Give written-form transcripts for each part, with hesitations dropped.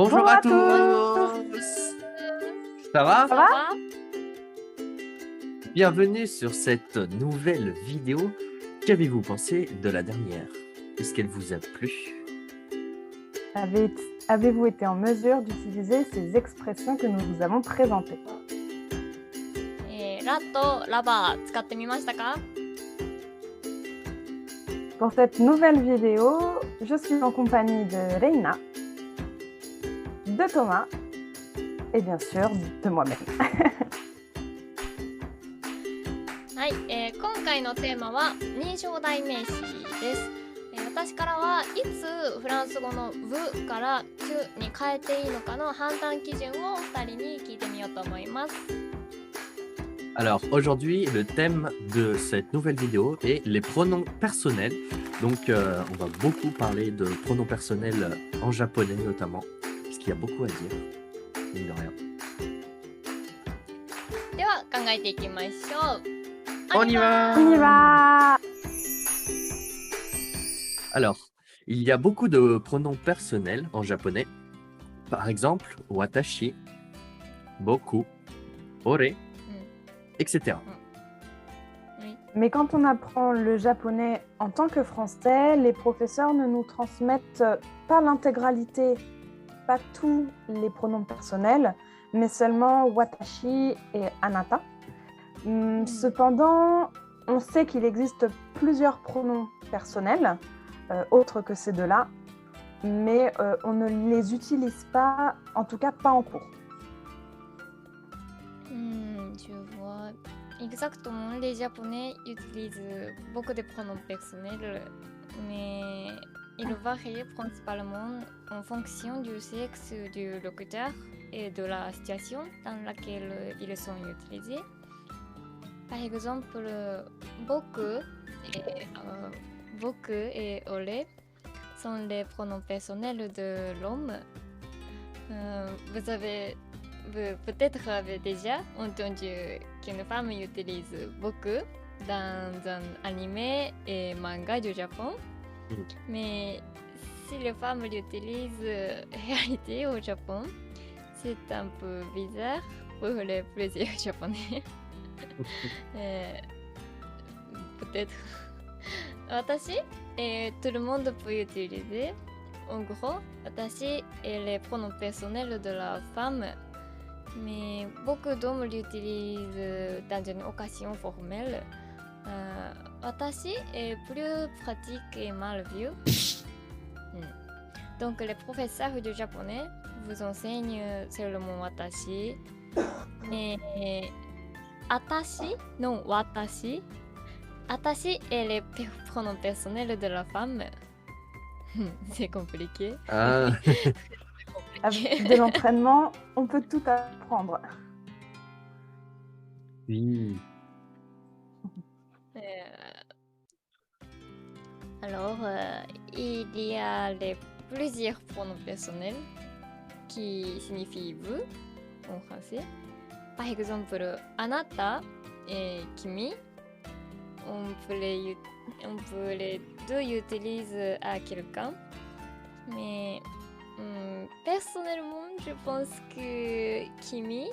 Bonjour à à tous. tous. Ça va? Ça va? Bienvenue sur cette nouvelle vidéo. Qu'avez-vous pensé de la dernière? Est-ce qu'elle vous a plu? Avez-vous été en mesure d'utiliser ces expressions que nous vous avons présentées? ラとラバー使ってみましたか？ Pour cette nouvelle vidéo, je suis en compagnie de Reina, de Thomas et bien sûr de moi-même. はい、今回のテーマは認証代名詞です。私からはいつフランス語のブからチュに変えていいのかの判断基準を2人に聞いてみようと思います。 Alors aujourd'hui, le thème de cette nouvelle vidéo est les pronoms personnels. Donc on va beaucoup parler de pronoms personnels en japonais notamment, parce qu'il y a beaucoup à dire, mine de rien. では考えていきましょう。 On y va! On y va! Alors, il y a beaucoup de pronoms personnels en japonais. Par exemple, watashi, boku, ore, etc. Mais quand on apprend le japonais en tant que français, les professeurs ne nous transmettent pas l'intégralité, pas tous les pronoms personnels, mais seulement watashi et anata. Cependant, on sait qu'il existe plusieurs pronoms personnels, autres que ces deux-là, mais on ne les utilise pas, en tout cas pas en cours. Je vois. Exactement, les Japonais utilisent beaucoup de pronoms personnels, mais ils varient principalement en fonction du sexe du locuteur et de la situation dans laquelle ils sont utilisés. Par exemple, boku et ore sont les pronoms personnels de l'homme. Vous peut-être avez déjà entendu qu'une femme utilise boku dans un animé et manga du Japon. Mais si les femmes l'utilisent réalité au Japon, c'est un peu bizarre pour les plaisirs japonais. Peut-être. Watashi, tout le monde peut utiliser. En gros, watashi est le pronom personnel de la femme. Mais beaucoup d'hommes l'utilisent dans une occasion formelle. Watashi est plus pratique et mal vu. Donc les professeurs du japonais vous enseignent seulement watashi. Mais atashi, non watashi. Atashi est le pronom personnel de la femme. C'est compliqué. Ah. Avec de l'entraînement, on peut tout apprendre. Oui. Alors, il y a plusieurs pronoms personnels qui signifient vous en français. Par exemple, anata et kimi, on peut les deux utiliser à quelqu'un. Mais personnellement, je pense que kimi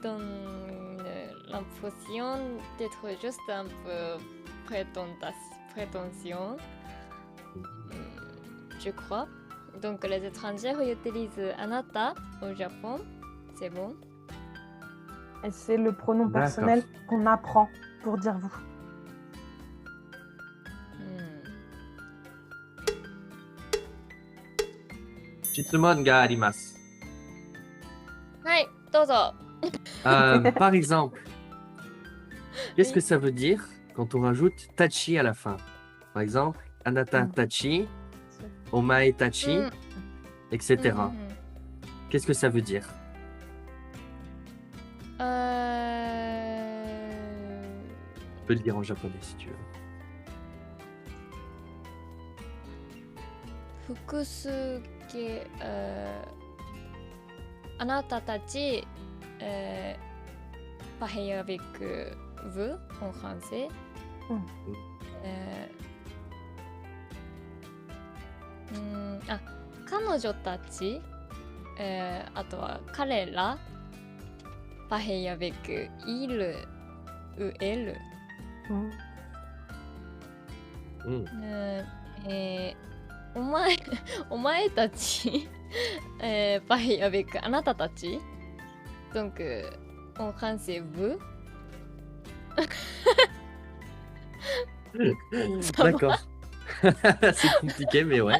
donne l'impression d'être juste un peu prétentieux. Je crois. Donc les étrangers utilisent anata au Japon. C'est bon. Et c'est le pronom personnel qu'on apprend pour dire vous. Shitsumon ga arimasu. Hai, dozo. Par exemple, qu'est-ce que ça veut dire quand on rajoute tachi à la fin? Par exemple, anata tachi, omae tachi, etc. Qu'est-ce que ça veut dire? Tu peux le dire en japonais si tu veux. Fukusuke, anata tachi, pareil avec vous en français. 彼女たちあとは彼らパヘイアベクイルウエル、お前たちパヘイアベクあなたたちdonc on c'est vous D'accord. C'est compliqué, mais ouais.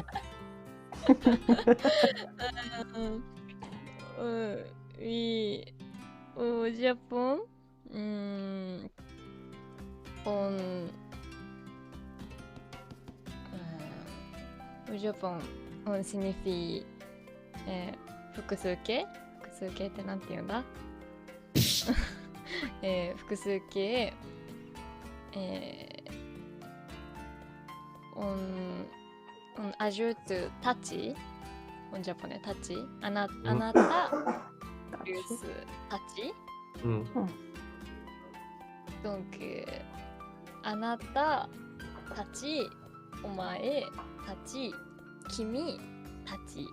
Oui, au Japon, au Japon, on signifie 複数形ってなんて言うんだ複数形on ajoute たち en japonais たちあなたplus たちdonc あなたたちお前たち君たち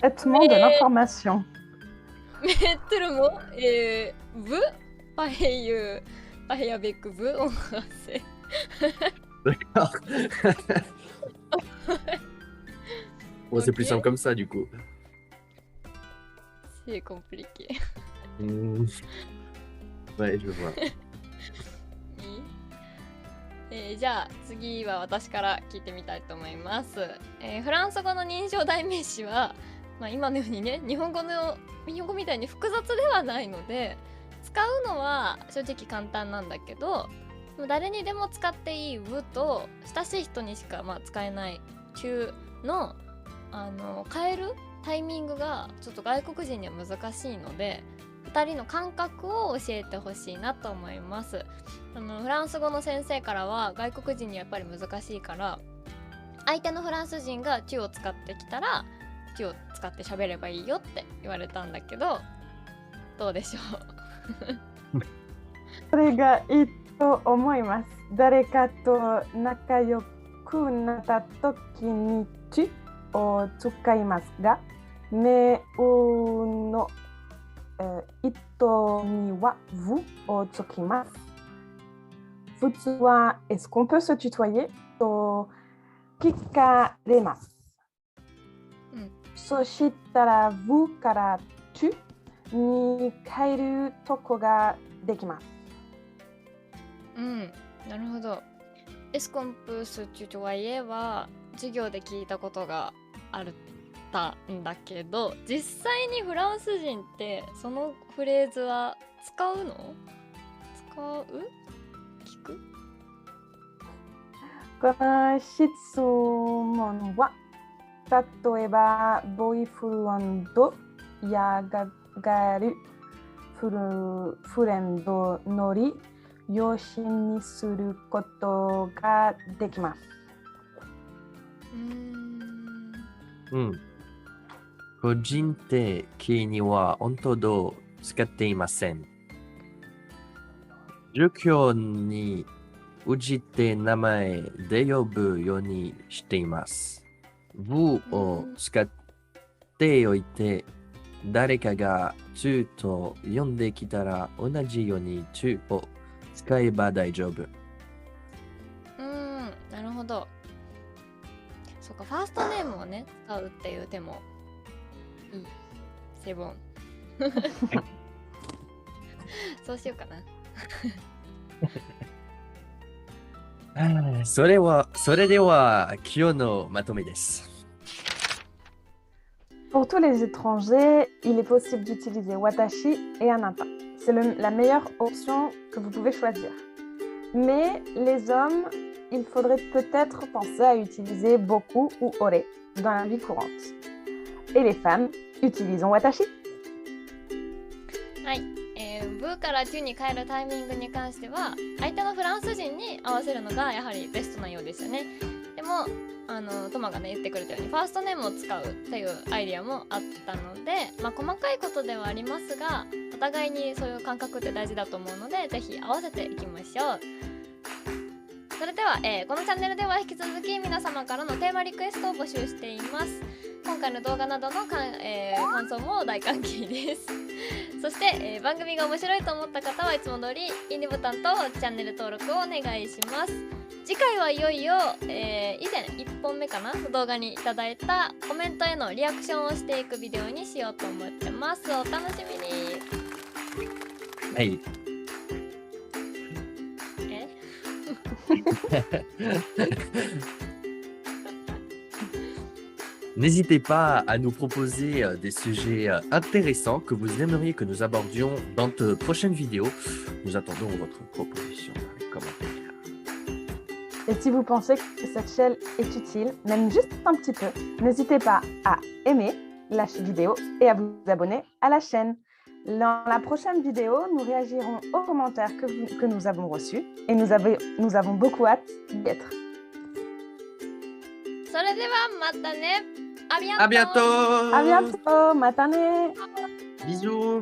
Traitement de l'information. Mais tout le monde vous pareil avec vous en français. D'accord. Bon, c'est plus simple comme ça du coup. C'est compliqué. Ouais, je vois. じゃあ次は私から聞いてみたいと思います。フランス語の認証代名詞は、今のようにね日本語みたいに複雑ではないので使うのは正直簡単なんだけど誰にでも使っていい「う」と親しい人にしか使えない「中」の変えるタイミングがちょっと外国人には難しいので2人の感覚を教えてほしいなと思います。フランス語の先生からは外国人にやっぱり難しいから相手のフランス人が「中」を使ってきたら「中」を使って喋ればいいよって言われたんだけどどうでしょうそれがいいと思います。誰かと仲良くなった時に「中」を使いますが「ねう」の人には「vous」を使います。普通は「Est-ce qu'on peut se tutoyer?」と聞かれます。そしたら「vous」から「tu」に変えるとこができます。なるほど。Est-ce qu'on peut se tutoyer は授業で聞いたことがあったんだけど実際にフランス人ってそのフレーズは使うの？聞く？この質問は例えばボーイフレンドやがるフレンドのり養子にすることができます。個人的には本当と使っていません。授業にうちで名前で呼ぶようにしています。vous を使っておいて誰かがtuと呼んできたら同じようにtuを使えば大丈夫。なるほど。そうか、ファーストネームをね使うっていう手もいい。セボン。そうしようかな。それでは今日のまとめです。Pour tous les étrangers, il est possible d'utiliser watashi et anata. C'est la meilleure option que vous pouvez choisir. Mais les hommes, il faudrait peut-être penser à utiliser boku ou ore dans la vie courante. Et les femmes, utilisons watashi. はい。ブーからチュに変えるタイミングに関しては相手のフランス人に合わせるのがやはりベストなようですよね。でもトマがね言ってくれたようにファーストネームを使うっていうアイディアもあったので、細かいことではありますがお互いにそういう感覚って大事だと思うのでぜひ合わせていきましょう。それでは、このチャンネルでは引き続き皆様からのテーマリクエストを募集しています。今回の動画などの感想も大歓迎です。そして、番組が面白いと思った方はいつも通りいいねボタンとチャンネル登録をお願いします。次回はいよいよ、以前1本目かなの動画にいただいたコメントへのリアクションをしていくビデオにしようと思ってます。お楽しみに。はい。N'hésitez pas à nous proposer des sujets intéressants que vous aimeriez que nous abordions dans de prochaines vidéos. Nous attendons votre proposition dans les commentaires. Et si vous pensez que cette chaîne est utile, même juste un petit peu, n'hésitez pas à aimer la vidéo et à vous abonner à la chaîne. Dans la prochaine vidéo, nous réagirons aux commentaires que nous avons reçus et nous avons beaucoup hâte d'y être. それではまたね。À bientôt. À bientôt. Matane. Bisous.